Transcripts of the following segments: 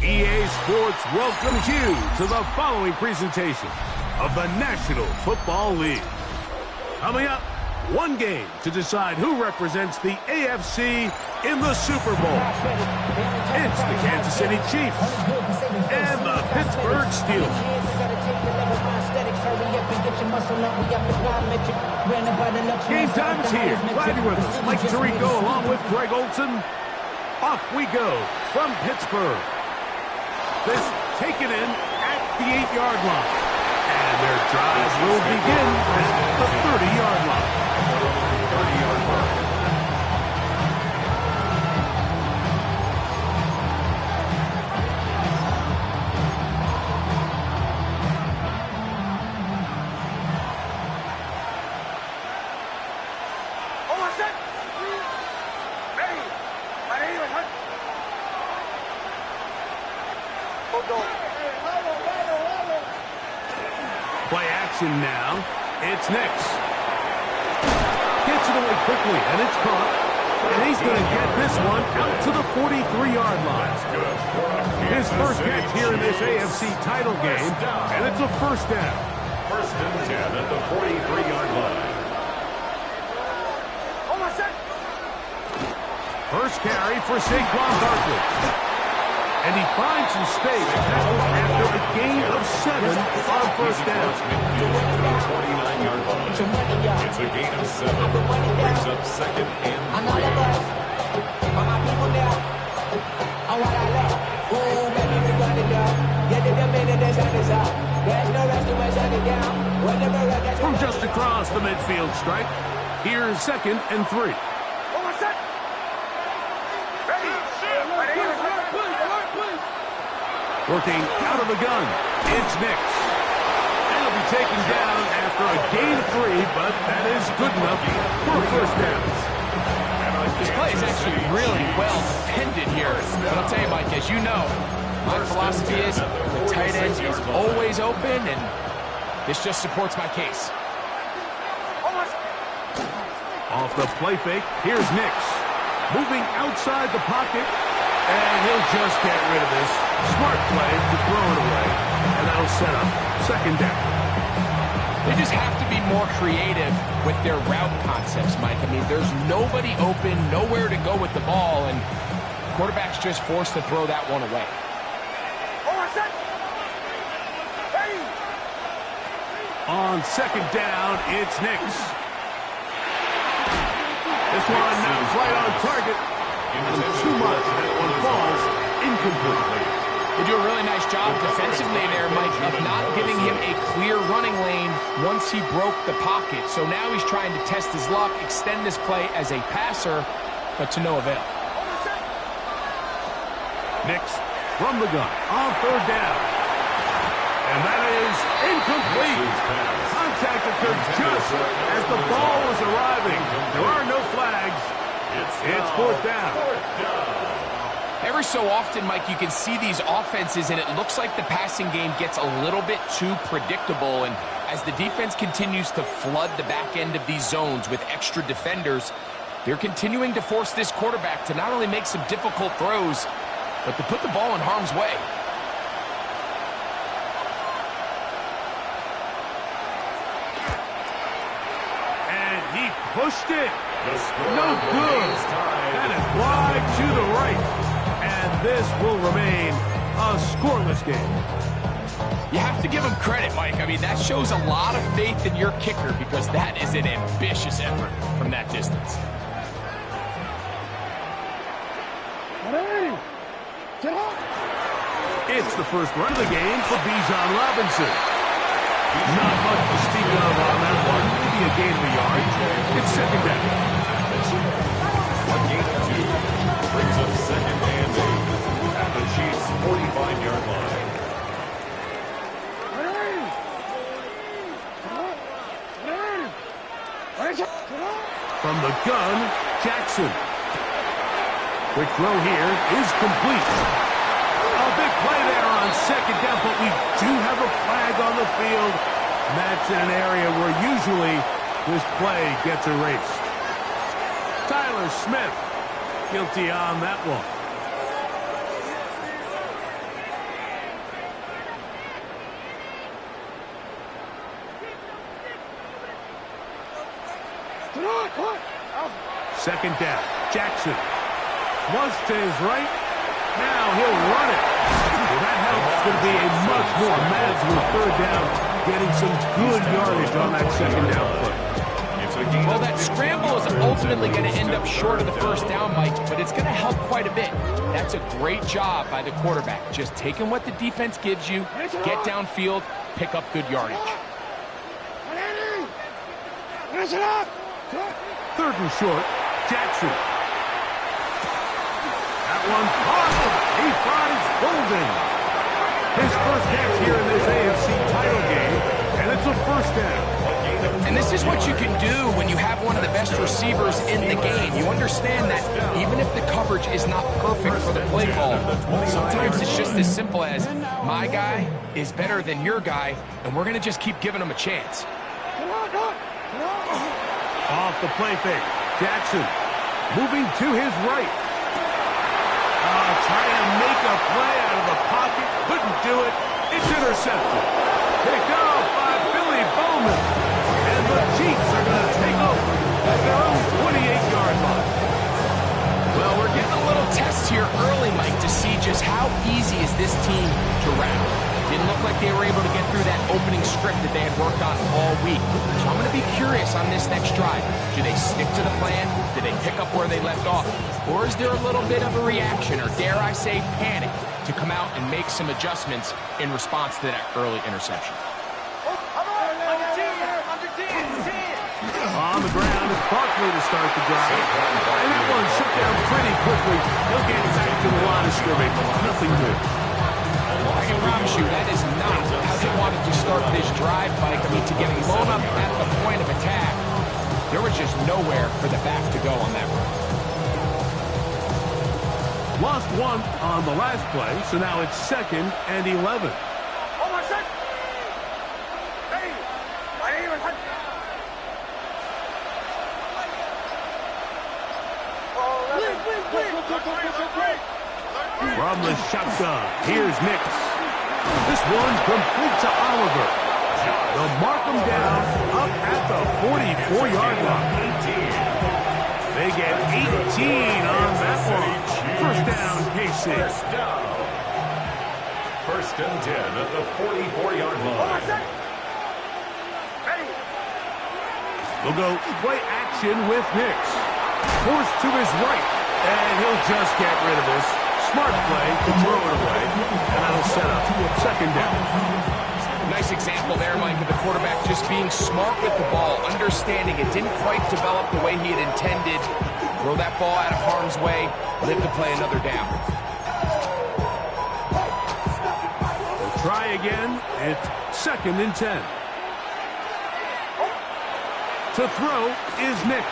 EA Sports welcomes you to the following presentation of the National Football League. Coming up, one game to decide who represents the AFC in the Super Bowl. It's the Kansas City Chiefs and the Pittsburgh Steelers. Game time is here. Glad you're with us. Mike Tirico along with Greg Olson. Off we go from Pittsburgh. This taken in at the 8-yard line. And their drive will begin at the 30-yard line. 30-yard line. Play action now. It's Nix. Gets it away quickly, and it's caught. And he's going to get this one out to the 43-yard line. His first catch here in this AFC title game, and it's a first down. First and 10 at the 43-yard line. First carry for Saquon Barkley. And he finds some space after a gain of 7 on first down. 29-yard line. It's a gain of 7. Brings up second and 3. From just across the midfield stripe, here's second and 3. Working out of the gun, it's Nix. And he'll be taken down after a gain of 3, but that is good enough for a first down. This play is actually really well defended here. But I'll tell you, Mike, as you know, my philosophy is the tight end is always open, and this just supports my case. Off the play fake, here's Nix. Moving outside the pocket. And he'll just get rid of this. Smart play to throw it away. And that'll set up second down. They just have to be more creative with their route concepts, Mike. I mean, there's nobody open, nowhere to go with the ball, and quarterback's just forced to throw that one away. On second down, it's Nix. This one now right on target. Too much. That one falls incomplete. They do a really nice job defensively there, Mike, of not giving him a clear running lane once he broke the pocket. So now he's trying to test his luck, extend this play as a passer, but to no avail. Nix from the gun on third down. And that is incomplete. Contact occurred just as the ball was arriving. There are no flags. It's fourth down. Every so often, Mike, you can see these offenses, and it looks like the passing game gets a little bit too predictable. And as the defense continues to flood the back end of these zones with extra defenders, they're continuing to force this quarterback to not only make some difficult throws, but to put the ball in harm's way. And he pushed it. No good. That is wide to the right. And this will remain a scoreless game. You have to give him credit, Mike. I mean, that shows a lot of faith in your kicker because that is an ambitious effort from that distance. It's the first run of the game for Bijan Robinson. Not much to speak of on that one. Maybe a gain of a yard. It's second down. A gain of 2 brings up second and 8 at the Chiefs' 45-yard line. From the gun, Jackson. Quick throw here is complete. A big play there on second down, but we do have a flag on the field. That's in an area where usually this play gets erased. Tyler Smith, guilty on that one. Second down, Jackson. Flush to his right. Now he'll run it. Well, that helps to be a much more manageable third down, getting some good yardage on that second down play. Well, that scramble is ultimately going to end up short of the first down, Mike, but it's going to help quite a bit. That's a great job by the quarterback, just taking what the defense gives you, get downfield, pick up good yardage. Third and short, Jackson. That one possible. He thought it's golden. His first catch here in this AFC title game, and it's a first down. And this is what you can do when you have one of the best receivers in the game. You understand that even if the coverage is not perfect for the play call, sometimes it's just as simple as my guy is better than your guy, and we're going to just keep giving him a chance. Off the play fake. Jackson moving to his right. Trying to make a play out of the pocket. Couldn't do it. It's intercepted. Picked off by Billy Bowman. And the Chiefs are going to take over at their own 28-yard line. Well, we're getting a little test here early, Mike, to see just how easy is this team to rout. Didn't look like they were able to get through that opening script that they had worked on all week. So I'm going to be curious on this next drive. Do they stick to the plan? Do they pick up where they left off? Or is there a little bit of a reaction, or dare I say panic, to come out and make some adjustments in response to that early interception? On the ground, it's Barkley to start the drive. And that one shut down pretty quickly. He'll get back to the line of scrimmage. Nothing new. I can promise you that is not how they wanted to start this drive, Mike. I mean, to get blown up at the point of attack, there was just nowhere for the back to go on that run. Lost one on the last play, so now it's 2nd and 11. From the shotgun, here's Nix. This one complete to Oliver. They'll mark him down up at the 44-yard line. They get 18 on that one. First down, KC. First and 10 at the 44-yard line. They'll go play action with Nix. Forced to his right, and he'll just get rid of this. Smart play to throw it away, and that'll set up second down. Nice example there, Mike, of the quarterback just being smart with the ball, understanding it didn't quite develop the way he had intended. Throw that ball out of harm's way, live to play another down. We'll try again. It's 2nd and 10. To throw is Nix.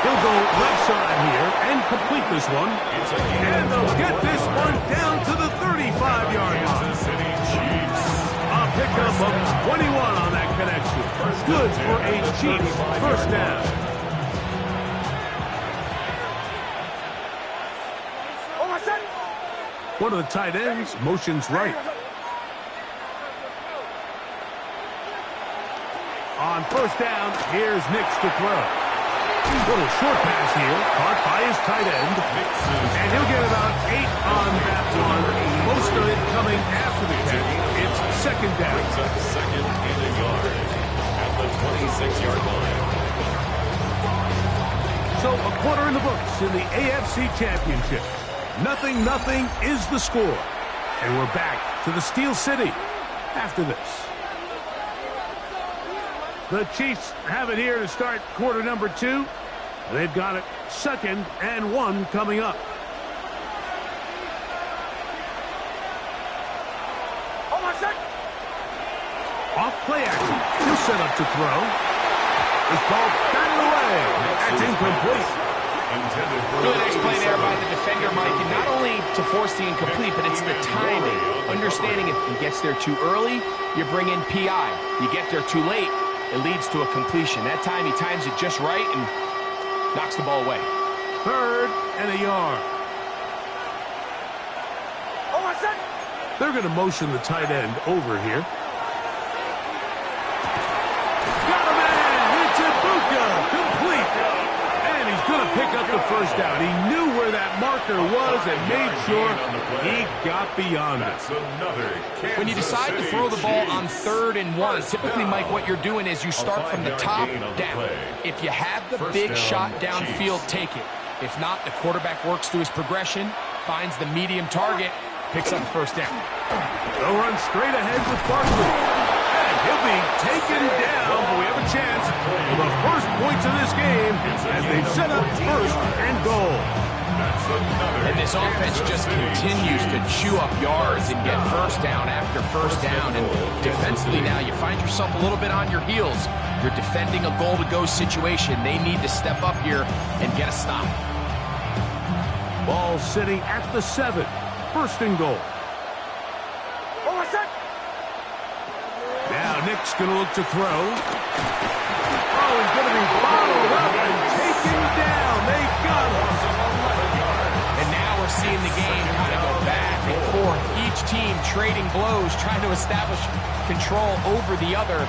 He'll go left side here and complete this one. And they'll get this one down to the 35-yard line. A pickup of 21 on that connection. Good for a Chiefs first down. One of the tight ends motions right. On first down, here's Nix to throw. Little short pass here, caught by his tight end. And he'll get about 8 on that one. Most of it coming after the catch. It's second down. Second and a yard at the 26-yard line. So a quarter in the books in the AFC Championship. 0-0 is the score. And we're back to the Steel City after this. The Chiefs have it here to start quarter number 2. They've got it 2nd and 1 coming up. Off play action. He'll set up to throw. This ball batted away. That's incomplete. Really nice play there by the defender, Mike. And not only to force the incomplete, but it's the timing. Understanding if he gets there too early, you bring in PI. You get there too late, it leads to a completion. That time he times it just right and knocks the ball away. 3rd and a yard. They're going to motion the tight end over here. Got him in! It's Ibuka! Complete! And he's going to pick up the first down. He knew where that marker was and made sure he got beyond it. When you decide to throw the ball on 3rd and 1, typically, Mike, what you're doing is you start from the top down. If you have the big shot downfield, take it. If not, the quarterback works through his progression, finds the medium target, picks up the first down. They'll run straight ahead with Barkley. And he'll be taken down, but we have a chance for the first points of this game as they set up 1st and goal. And this offense just continues to chew up yards and get first down after first down. And defensively now, you find yourself a little bit on your heels. You're defending a goal-to-go situation. They need to step up here and get a stop. Ball sitting at the 7. 1st and goal. Now Nick's going to look to throw. Oh, he's going to be bottled up and taken down. They got him. And now we're seeing the game kind of go back and forth. Each team trading blows, trying to establish control over the other.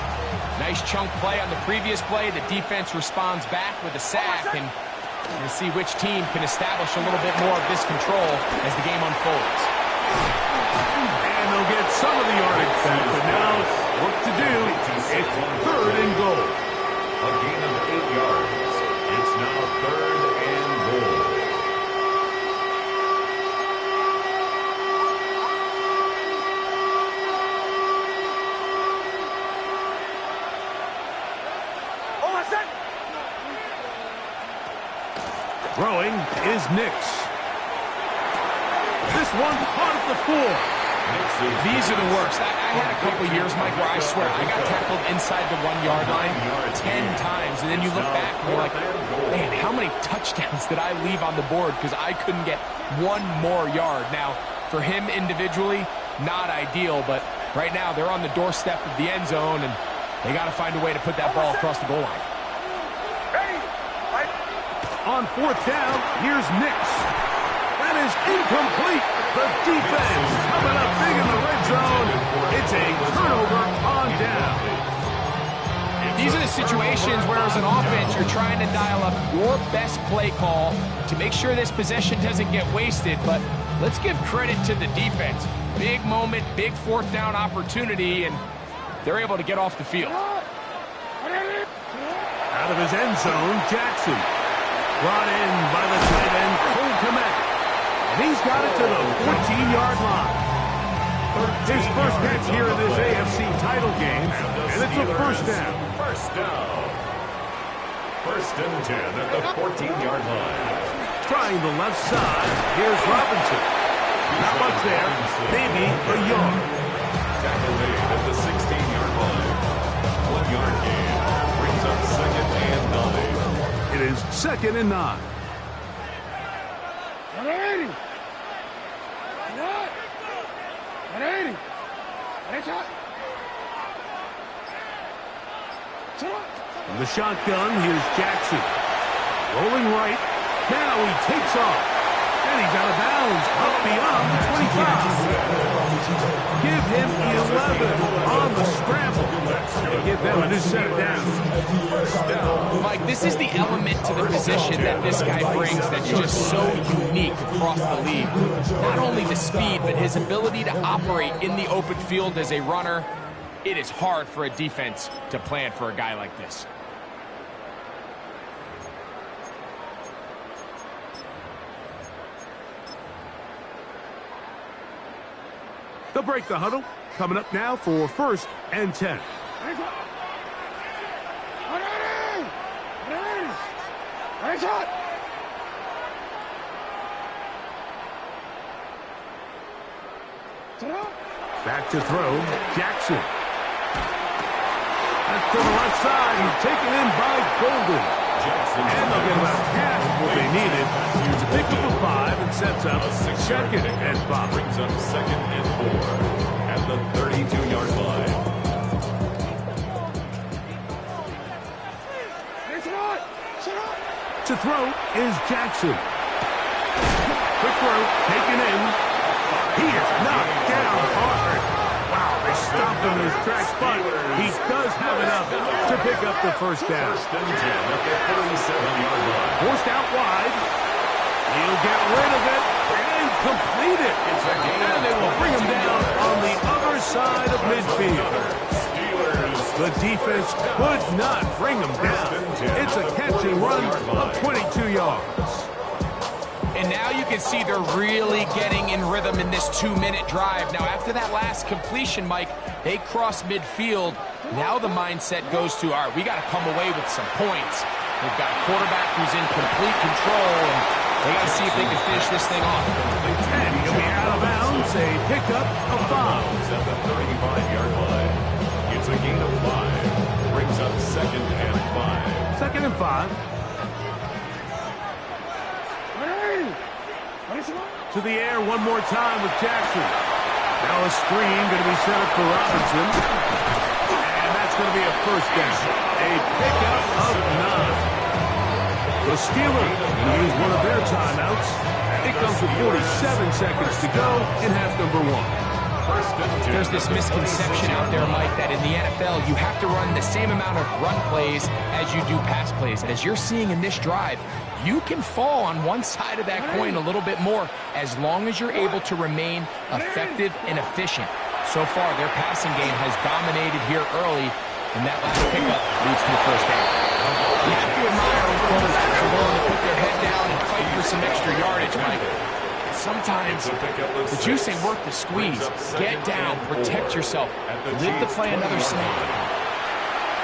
Nice chunk play on the previous play. The defense responds back with a sack, and we'll see which team can establish a little bit more of this control as the game unfolds. And they'll get some of the yardage back, but now work to do. It's 3rd and goal. A gain of 8 yards. It's now 3rd and goal. Throwing is Nix. This one caught at the 4. These are the worst. I had a couple years, Mike, where I swear I got tackled inside the 1-yard line 10 times, and then you look back and you're like, man, how many touchdowns did I leave on the board because I couldn't get one more yard? Now, for him individually, not ideal, but right now they're on the doorstep of the end zone, and they got to find a way to put that ball across the goal line. On 4th down, here's Nix. That is incomplete. The defense coming up big in the red zone. It's a turnover on down. These are the situations where as an offense, you're trying to dial up your best play call to make sure this possession doesn't get wasted. But let's give credit to the defense. Big moment, big 4th down opportunity, and they're able to get off the field. Out of his end zone, Jackson. Brought in by the tight end, Cole Kmet. And he's got it to the 14-yard line. His first catch here in this AFC title game, and it's a first down. First down. 1st and 10 at the 14-yard line. Trying the left side, here's Robinson. Not much there, maybe a yard. Tackle made at the 16-yard line. 1-yard gain brings up 2nd and 9. It is 2nd and 9. From the shotgun, here's Jackson. Rolling right. Now he takes off. And he's out of bounds. Up beyond the 25. Give him 11 on the scramble. And give them a new set of downs. Mike, this is the element to the position that this guy brings that's just so unique across the league. Not only the speed, but his ability to operate in the open field as a runner. It is hard for a defense to plan for a guy like this. break the huddle. Coming up now for 1st and 10. Back to throw, Jackson. That's to the left side. He's taken in by Golden. And they'll get about half of what they needed to pick up a 5 and sets up 2nd and 5. Brings up 2nd and 4 at the 32-yard line. To throw is Jackson. Quick throw, taken in. He is knocked down hard. Wow, they stopped him in his tracks, but he does have enough to pick up the 1st down. 1st and 10 at the 37-yard line. Forced out wide. He'll get rid of it and complete it. And they will bring him down on the other side of midfield. The defense could not bring him down. It's a catch and run of 22 yards. And now you can see they're really getting in rhythm in this 2-minute drive. Now, after that last completion, Mike, they cross midfield. Now the mindset goes to, all right, we got to come away with some points. They've got a quarterback who's in complete control, and they got to see if they can finish this thing off. And he'll be out of bounds, a pickup of 5. At the 35-yard line. It's a gain of 5. Brings up 2nd and 5. 2nd and 5. To the air one more time with Jackson. Now a screen going to be set up for Robinson. And that's going to be a 1st down. A pickup of 9. The Steelers going to use one of their timeouts. It comes with 47 seconds to go in half number 1. There's this misconception out there, Mike, that in the NFL you have to run the same amount of run plays as you do pass plays. And as you're seeing in this drive, you can fall on one side of that coin a little bit more as long as you're able to remain effective and efficient. So far, their passing game has dominated here early, and that last pickup leads to the 1st down. You have to admire when quarterbacks are willing to put their head down and fight for some extra yardage, Mike. Sometimes the juice ain't worth the squeeze. Get down, protect yourself, live to play another snap.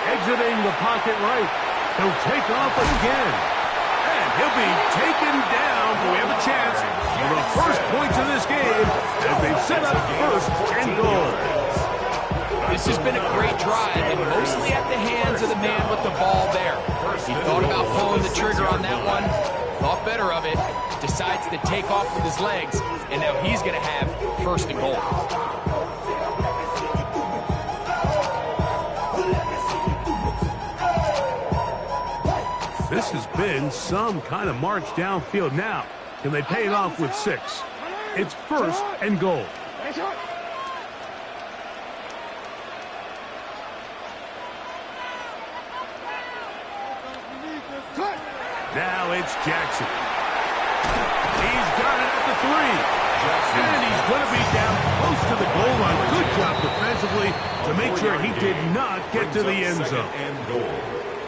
Exiting the pocket right. He'll take off again. And he'll be taken down. But we have a chance for the 1st points of this game as they've set up 1st and goal. This has been a great drive, and mostly at the hands of the man with the ball there. He thought about pulling the trigger on that one, thought better of it, decides to take off with his legs, and now he's going to have 1st and goal. This has been some kind of march downfield now. Can they pay it off with 6? It's 1st and goal. Now it's Jackson. He's got it at the 3. And he's going to be down close to the goal line. Good job defensively to make sure he did not get to the end zone.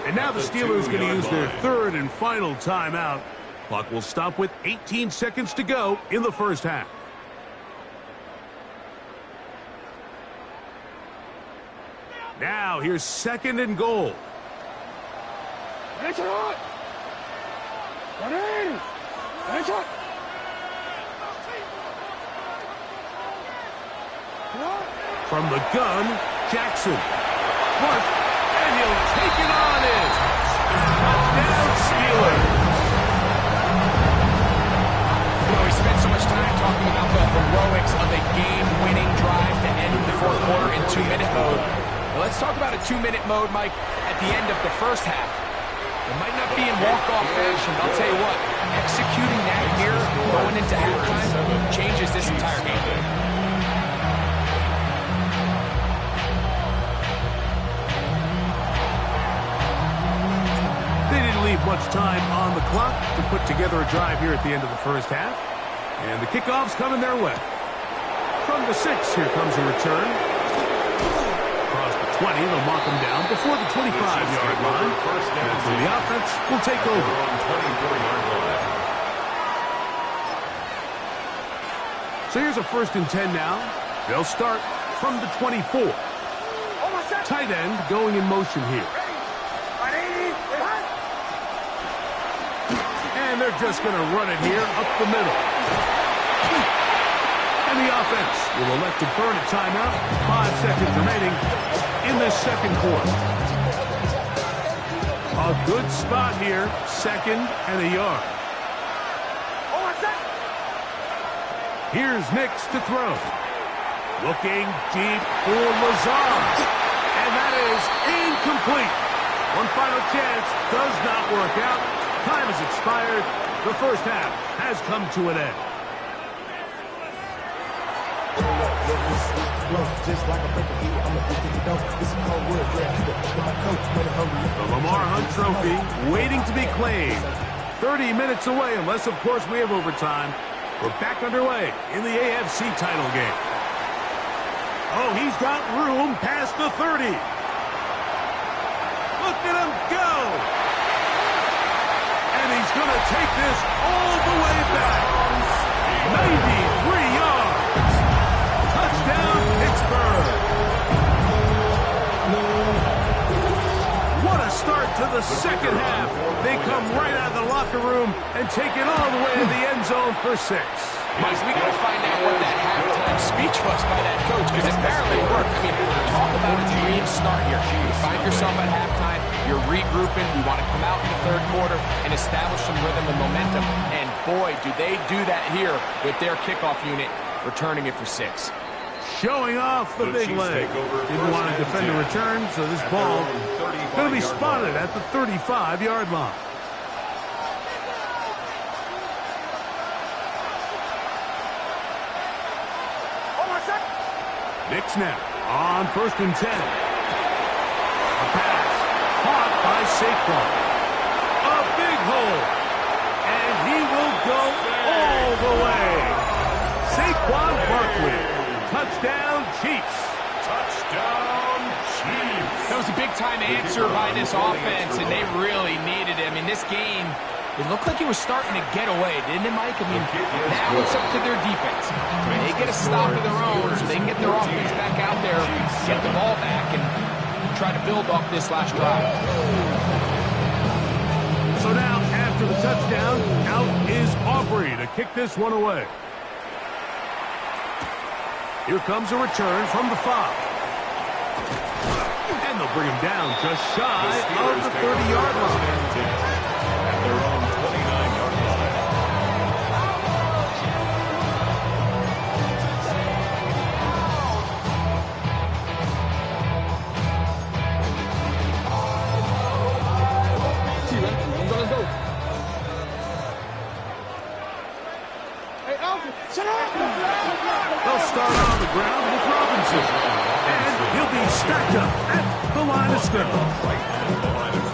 And now the Steelers going to use their 3rd and final timeout. Clock will stop with 18 seconds to go in the 1st half. Now here's 2nd and goal. From the gun, Jackson. Flush, and he'll take it on in. Touchdown, Steelers. We spent so much time talking about the heroics of a game-winning drive to end the 4th quarter in 2-minute mode. Well, let's talk about a 2-minute mode, Mike, at the end of the 1st half. It might not be in walk-off fashion, but I'll tell you what, executing that here, going into halftime, changes this entire game. They didn't leave much time on the clock to put together a drive here at the end of the 1st half. And the kickoff's coming their way. From the 6, here comes a return. Across the 20, they'll mock him down before the 25-yard line. That's where the offense will take over. So here's a 1st and 10 now. They'll start from the 24. Tight end going in motion here. And they're just going to run it here up the middle. And the offense will elect to burn a timeout. 5 seconds remaining in this second quarter. A good spot here. 2nd and a yard. Here's Nix to throw. Looking deep for Lazard. And that is incomplete. One final chance does not work out. Time has expired. The first half has come to an end. The Lamar Hunt Trophy waiting to be claimed. 30 minutes away, unless, of course, we have overtime. We're back underway in the AFC title game. Oh, he's got room past the 30. Look at him go. And he's going to take this all the way back. 93 yards. Touchdown, Pittsburgh. What a start to the second half. They come right out of the locker room and take it all the way to the end zone for 6. Mike, we got to find out what that halftime speech was by that coach, because apparently it worked. I mean, talk about a dream start here. You find yourself at halftime, you're regrouping, you want to come out in the third quarter and establish some rhythm and momentum. And boy, do they do that here with their kickoff unit, returning it for 6. Showing off the big leg. Didn't want to defend a return, so this ball going to be spotted at the 35-yard line. Nix now on 1st and 10. A pass caught by Saquon. A big hole. And he will go all the way. Saquon Barkley. Touchdown, Chiefs. Touchdown, Chiefs. That was a big-time answer by this offense, and they really needed it. I mean, this game, it looked like it was starting to get away, didn't it, Mike? I mean, now it's up to their defense. They get a stop of their own so they can get their offense back out there, get the ball back, and try to build off this last drive. So now, after the touchdown, out is Aubrey to kick this one away. Here comes a return from the 5. And they'll bring him down just shy of the 30-yard line. At their own 29-yard line. Let's go. Hey, Alfred, shut up! They'll start on the ground with Robinson. And he'll be stacked up at the line of scrimmage.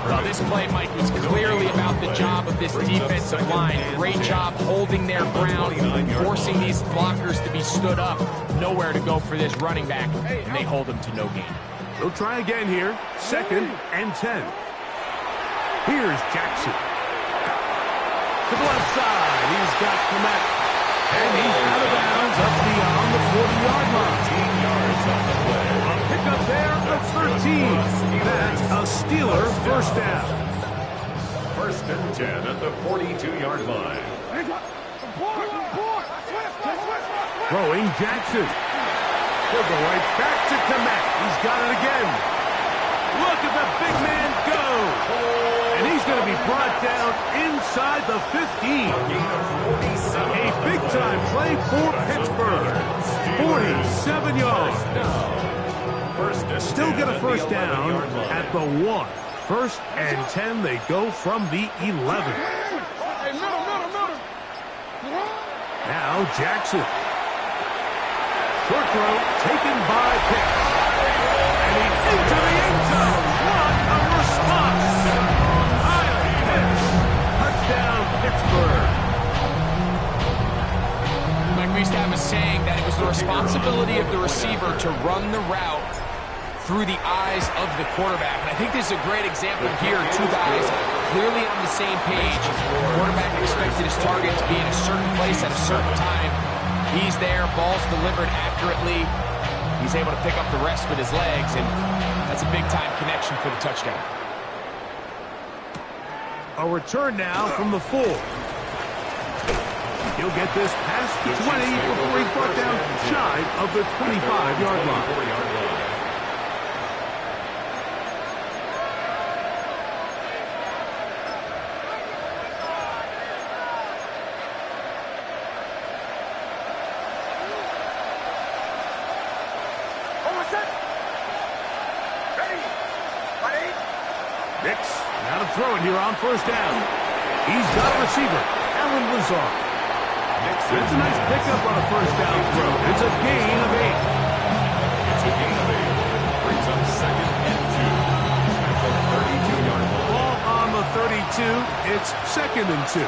Well, this play, Mike, was clearly about the job of this defensive line. Great job holding their ground, forcing these blockers to be stood up. Nowhere to go for this running back, and they hold him to no gain. They'll try again here. 2nd and 10. Here's Jackson. To the left side, he's got Komet. And he's out of bounds up beyond the 40-yard line. 15 yards on the play. A pickup there of 13. That's a Steeler first down. 1st and 10 at the 42-yard line. Throwing Jackson. He'll go right back to Komet. He's got it again. Look at the big man go. And he's going to be brought down inside the 15. A big-time play for Pittsburgh. 47 yards. Still get a first down at the 1. 1st and 10, they go from the 11. Now Jackson. Short throw taken by Pitts. And he's into the end zone. What a response. Kyle Pitts. Touchdown, Pittsburgh. Mike, we used to have a saying that it was the responsibility of the receiver to run the route through the eyes of the quarterback. And I think this is a great example here. 2 guys clearly on the same page. The quarterback expected his target to be in a certain place at a certain time. He's there, ball's delivered accurately. He's able to pick up the rest with his legs, and that's a big-time connection for the touchdown. A return now from the 4. He'll get this past the 20 before he's brought down shy of the 25-yard line. Now to throw it here on first down. He's got a receiver, Alan Lazard. That's a nice pickup on a first down throw. It's a gain of 8. It's a gain of 8. Brings up 2nd and 2 at the 32-yard line. Ball on the 32. It's 2nd and 2.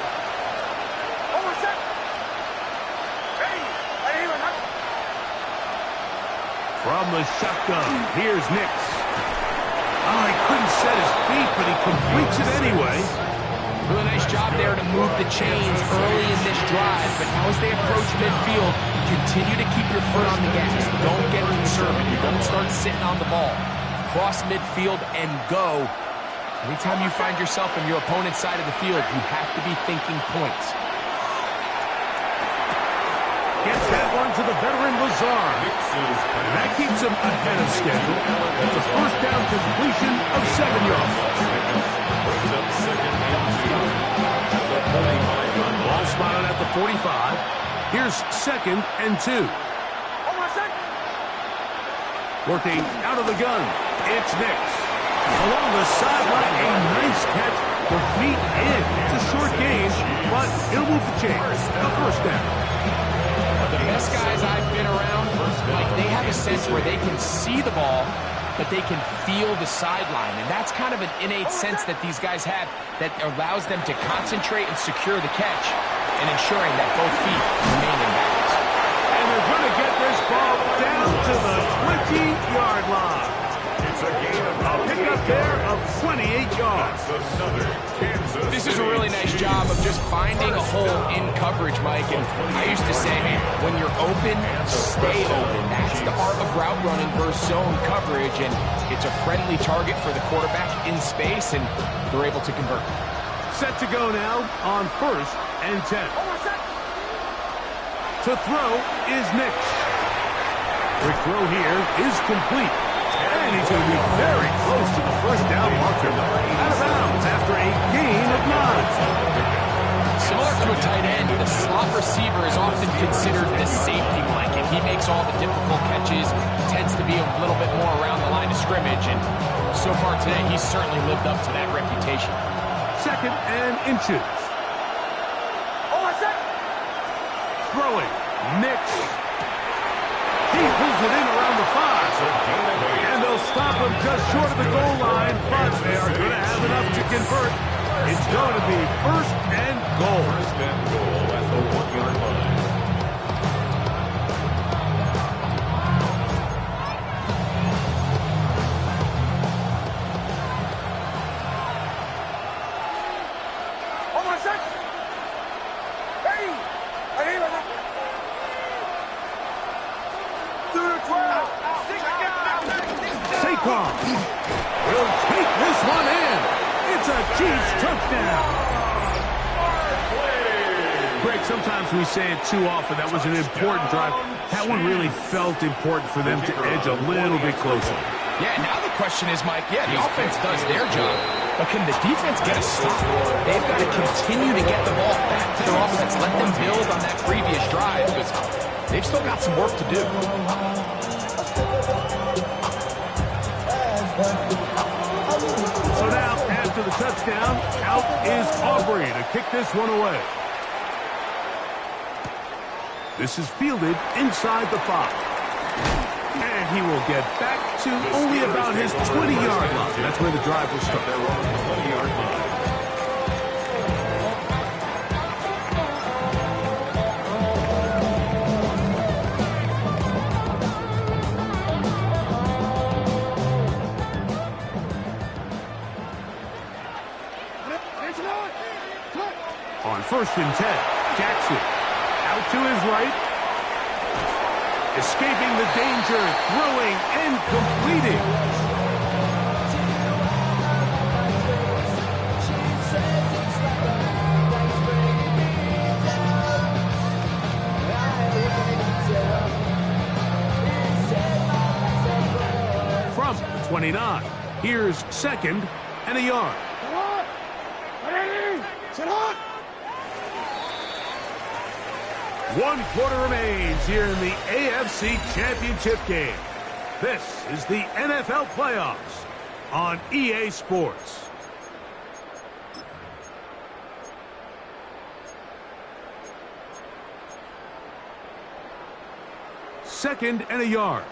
From the shotgun, here's Nix. Oh, he couldn't set his feet, but he completes it anyway. Really nice job there to move the chains early in this drive, but now as they approach midfield, continue to keep your foot on the gas. Don't get conservative. Don't start sitting on the ball. Cross midfield and go. Anytime you find yourself on your opponent's side of the field, you have to be thinking points. Gets that one to the veteran Lazard. And that keeps him ahead of schedule. It's a first down completion of 7 yards. Brings up 2nd and 2 at the 45-yard line. Ball spotted at the 45. Here's 2nd and 2. Working out of the gun. It's Nix. Along the sideline, a nice catch. The feet in. It's a short gain, but it'll move the chains. A first down. The best guys I've been around, like, they have a sense where they can see the ball, but they can feel the sideline. And that's kind of an innate sense that these guys have that allows them to concentrate and secure the catch and ensuring that both feet remain in balance. And they're going to get this ball down to the 20-yard line. It's a gain of A pickup there of 28 yards. That's another Kansas This is a really nice job of just finding a hole in coverage, Mike. And I used to say, hey, when you're open, stay open. That's the art of route running versus zone coverage. And it's a friendly target for the quarterback in space, and they're able to convert. Set to go now on 1st and 10. To throw is Nix. Quick throw here is complete. And he's going to be very close to the first down marker. Out of bounds after a gain of 9. Similar to a tight end, the slot receiver is often considered the safety blanket. He makes all the difficult catches, tends to be a little bit more around the line of scrimmage, and so far today, he's certainly lived up to that reputation. 2nd and inches. Throwing. Nix. He pulls it in around the 5. And they'll stop him just short of the goal line, but they are going to have enough to convert. It's going to be 1st and goal. 1st and goal at the 1-yard line. Saquon will take this one in. It's a Chiefs touchdown. Greg, sometimes we say it too often. That was an important drive. That one really felt important for them to edge a little bit closer. Yeah, now the question is, Mike, the offense does their job, but can the defense get a stop? They've got to continue to get the ball back to their offense. Let them build on that previous drive, because they've still got some work to do. So now, after the touchdown, out is Aubrey to kick this one away. This is fielded inside the 5. And he will get back to only about his 20-yard line. That's where the drive will start. 20-yard line. On 1st and 10, Jackson out to his right. Escaping the danger, throwing and completing. From the 29, here's 2nd and a yard. Sit on. 1 quarter remains here in the AFC Championship game. This is the NFL playoffs on EA Sports. Second and a yard.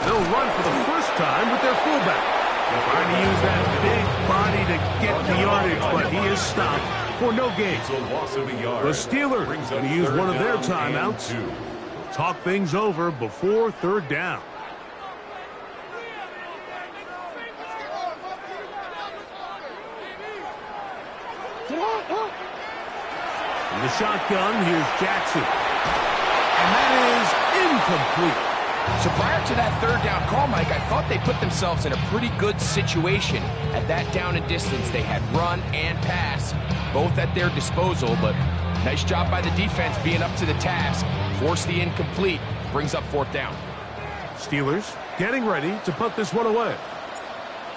They'll run for the first time with their fullback. Trying to use that big body to get the yardage, but he is stopped for no gain. The Steelers going to use one of their timeouts. Talk things over before 3rd down. In the shotgun, here's Jackson. And that is incomplete. So prior to that 3rd down call, Mike, I thought they put themselves in a pretty good situation at that down and distance. They had run and pass, both at their disposal, but nice job by the defense being up to the task. Force the incomplete, brings up 4th down. Steelers getting ready to put this one away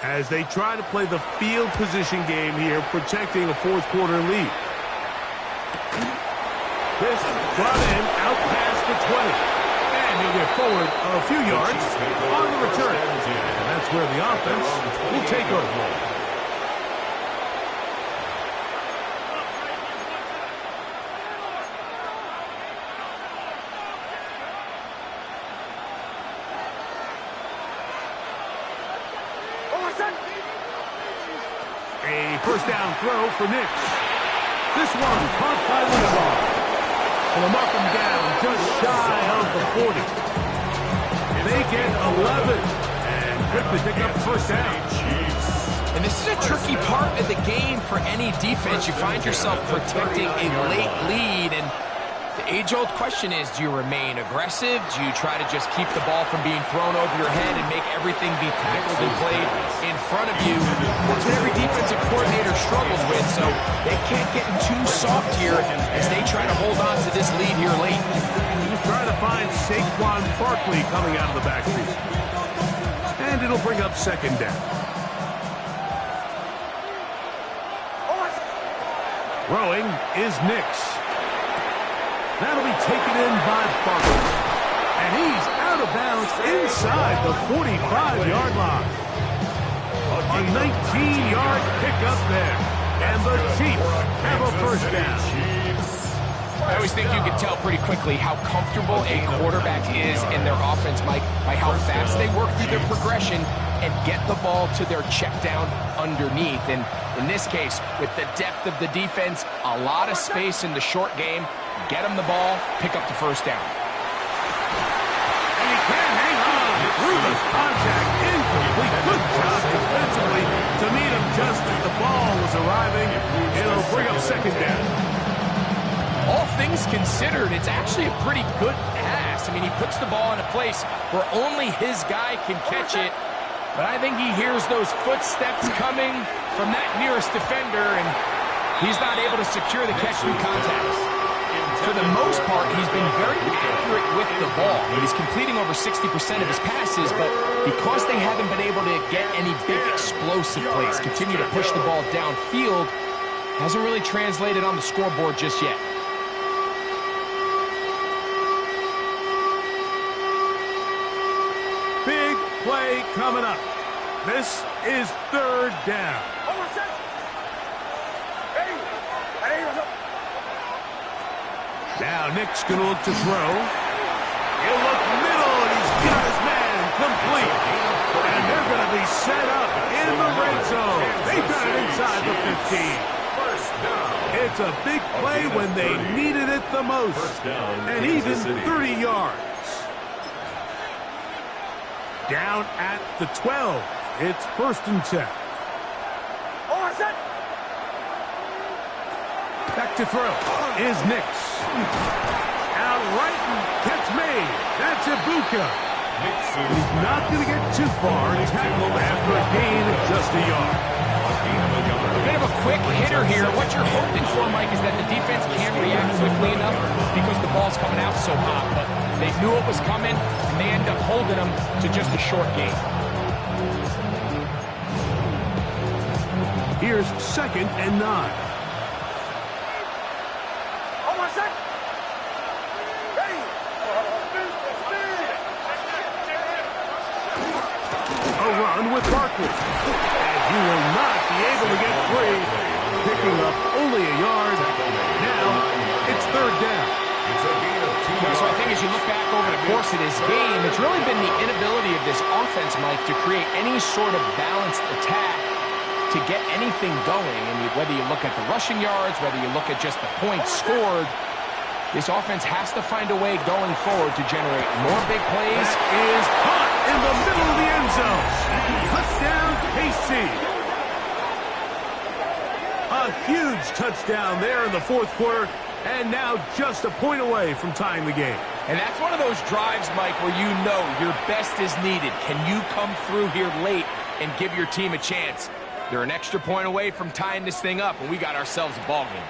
as they try to play the field position game here, protecting a 4th quarter lead. This brought in out past the 20. And he'll get forward a few yards on the return. And that's where the offense will take over. A 1st down throw for Nix. This one caught by Linderbaugh. Will mark him down just shy of the 40. They get 11 and quickly pick up the 1st down. And this is a tricky part of the game for any defense. You find yourself protecting a late lead, and the age-old question is, do you remain aggressive? Do you try to just keep the ball from being thrown over your head and make everything be tackled and played in front of you? That's what every defensive coordinator struggles with, so they can't get too soft here as they try to hold on to this lead here late. He's trying to find Saquon Barkley coming out of the backfield. And it'll bring up 2nd down. Throwing is Nix. That'll be taken in by Barkley. And he's out of bounds inside the 45-yard line. A 19-yard pickup there. And the Chiefs have a 1st down. I always think you can tell pretty quickly how comfortable a quarterback is in their offense, Mike, by how fast they work through their progression and get the ball to their check down underneath. And in this case, with the depth of the defense, a lot of space in the short game, get him the ball, pick up the 1st down. And he can hang on through the contact. Incomplete. Good job defensively to meet him just as the ball was arriving. It'll bring up 2nd down. All things considered, it's actually a pretty good pass. I mean, he puts the ball in a place where only his guy can catch it. But I think he hears those footsteps coming from that nearest defender, and he's not able to secure the catch through contacts. For the most part, he's been very accurate with the ball. I mean, he's completing over 60% of his passes, but because they haven't been able to get any big explosive plays, continue to push the ball downfield, hasn't really translated on the scoreboard just yet. Big play coming up. This is 3rd down. Now Nick's going to look to throw. He'll look middle, and he's got his man complete. And they're going to be set up in the red zone. They've got it inside the 15. It's a big play when they needed it the most. And even 30 yards. Down at the 12. It's 1st and 10. Back to throw is Nix. Out right, and catch made. That's Ibuka. He's not going to get too far and tackle after a gain of just a yard. A bit of a quick hitter here. What you're hoping for, Mike, is that the defense can't react quickly enough because the ball's coming out so hot. But they knew it was coming, and they end up holding them to just a short gain. Here's 2nd and 9. A run with Barkley. And he will not be able to get free. Picking up only a yard. Now it's 3rd down. So I think as you look back over the course of this game, it's really been the inability of this offense, Mike, to create any sort of balanced attack to get anything going. And whether you look at the rushing yards, whether you look at just the points scored, this offense has to find a way going forward to generate more big plays. Is caught in the middle of the end zone. Touchdown, KC. A huge touchdown there in the 4th quarter, and now just a point away from tying the game. And that's one of those drives, Mike, where you know your best is needed. Can you come through here late and give your team a chance? They're an extra point away from tying this thing up, and we got ourselves a ball game.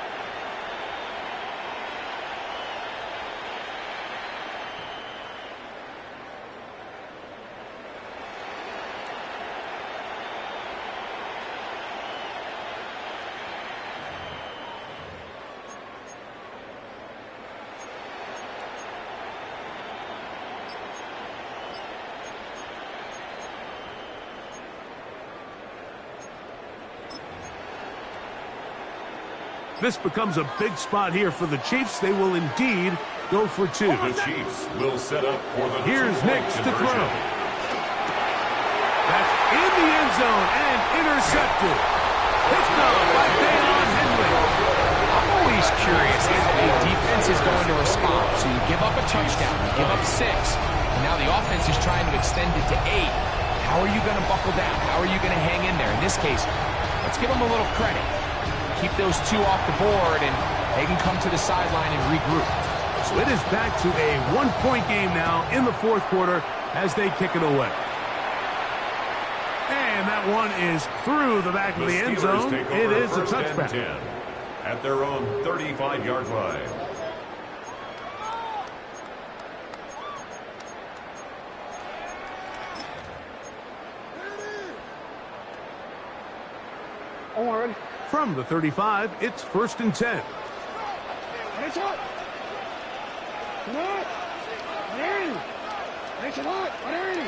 This becomes a big spot here for the Chiefs. They will indeed go for 2. The Chiefs will set up for the Here's Nix to throw. That's in the end zone and intercepted. Picked up by Deion Henley. I'm always curious how a defense is going to respond. So you give up a touchdown, you give up 6, and now the offense is trying to extend it to 8. How are you going to buckle down? How are you going to hang in there? In this case, let's give them a little credit. Keep those 2 off the board, and they can come to the sideline and regroup. So it is back to a 1-point game now in the 4th quarter as they kick it away. And that one is through the back of the end zone. It is a touchback. 10 at their own 35-yard line. Already. From the 35, it's 1st and 10. Nice shot. Come on. Larry. Nice shot. Larry.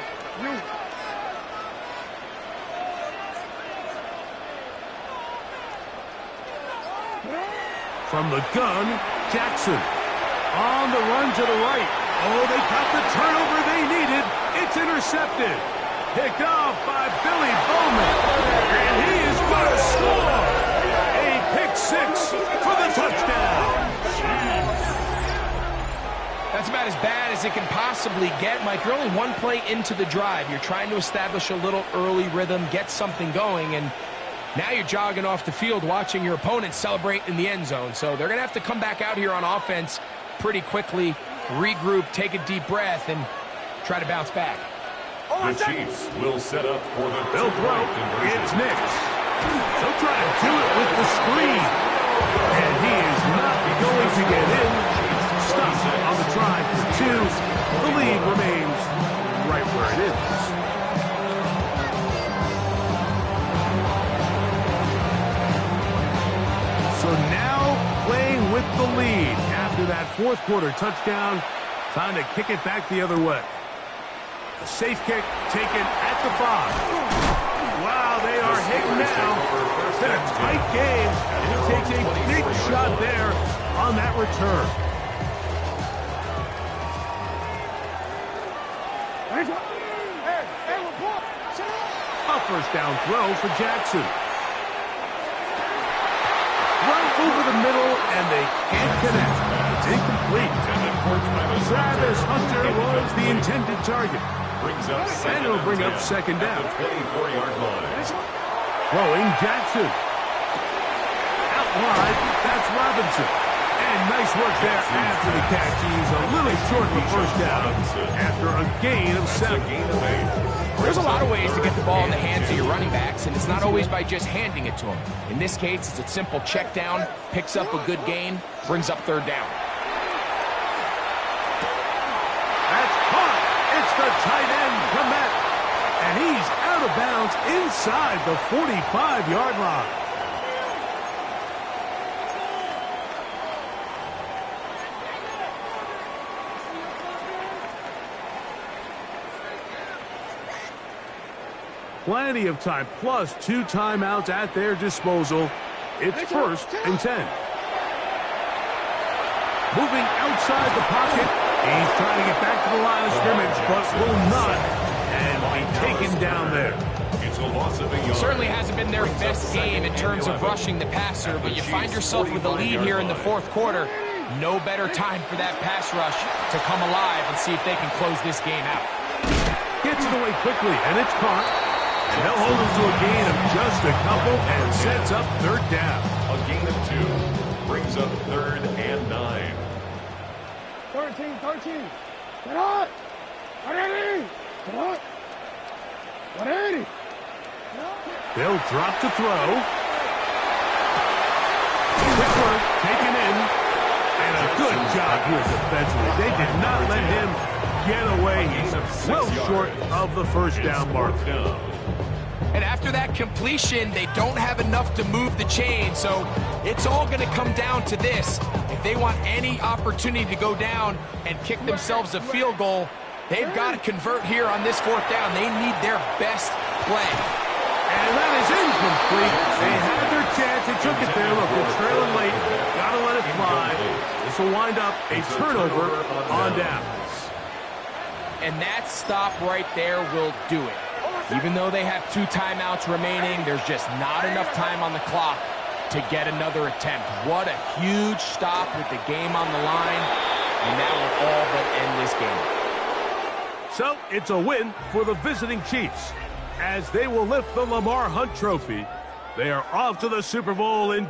From the gun, Jackson. On the run to the right. Oh, they got the turnover they needed. It's intercepted. Picked off by Billy Bowman. And he is going to score. A pick 6 for the touchdown. That's about as bad as it can possibly get, Mike. You're only 1 play into the drive. You're trying to establish a little early rhythm, get something going, and now you're jogging off the field watching your opponent celebrate in the end zone. So they're going to have to come back out here on offense pretty quickly, regroup, take a deep breath, and try to bounce back. The Chiefs will set up for the They'll throw. It's Nix. They'll try to do it with the screen. And he is not going to get in. Stopped on the try for 2. The lead remains right where it is. So now playing with the lead after that 4th quarter touchdown. Time to kick it back the other way. A safe kick taken at the 5. Wow, they are hitting now. It's been a tight game, and he takes a big shot there on that return. A 1st down throw for Jackson. Right over the middle, and they can't connect. It's incomplete. Travis Hunter was the intended target. And it'll bring up 2nd down. At the 24-yard line. Throwing Jackson. Out wide. That's Robinson. And nice work there after the catch. He's a little short of the first down after a gain of 7. There's a lot of ways to get the ball in the hands of your running backs, and it's not always by just handing it to them. In this case, it's a simple check down, picks up a good gain, brings up 3rd down. That's caught. It's the tight end, Komet. And he's out of bounds inside the 45-yard line. Plenty of time, plus 2 timeouts at their disposal. It's 1st and 10. Moving outside the pocket. He's trying to get back to the line of scrimmage, but will not. And be taken down there. It's a loss of a yard. Certainly hasn't been their best game in terms of rushing the passer, but you find yourself with a lead here in the 4th quarter. No better time for that pass rush to come alive and see if they can close this game out. Gets it away quickly, and it's caught. And they'll hold him to a gain of just a couple and sets up 3rd down. A gain of 2 brings up 3rd and 9. 13. Get on! 180! Get on! 180! They'll drop to throw. Quick work, taken in. And a good job here defensively. They did not let him get away. He's well short of the 1st down mark. And after that completion, they don't have enough to move the chain, so it's all going to come down to this. If they want any opportunity to go down and kick themselves a field goal, they've got to convert here on this 4th down. They need their best play. And that is incomplete. They had their chance. They took it there. Look, they're trailing late. Got to let it fly. This will wind up a turnover on downs. And that stop right there will do it. Even though they have 2 timeouts remaining, there's just not enough time on the clock to get another attempt. What a huge stop with the game on the line, and that will all but end this game. So it's a win for the visiting Chiefs as they will lift the Lamar Hunt Trophy. They are off to the Super Bowl in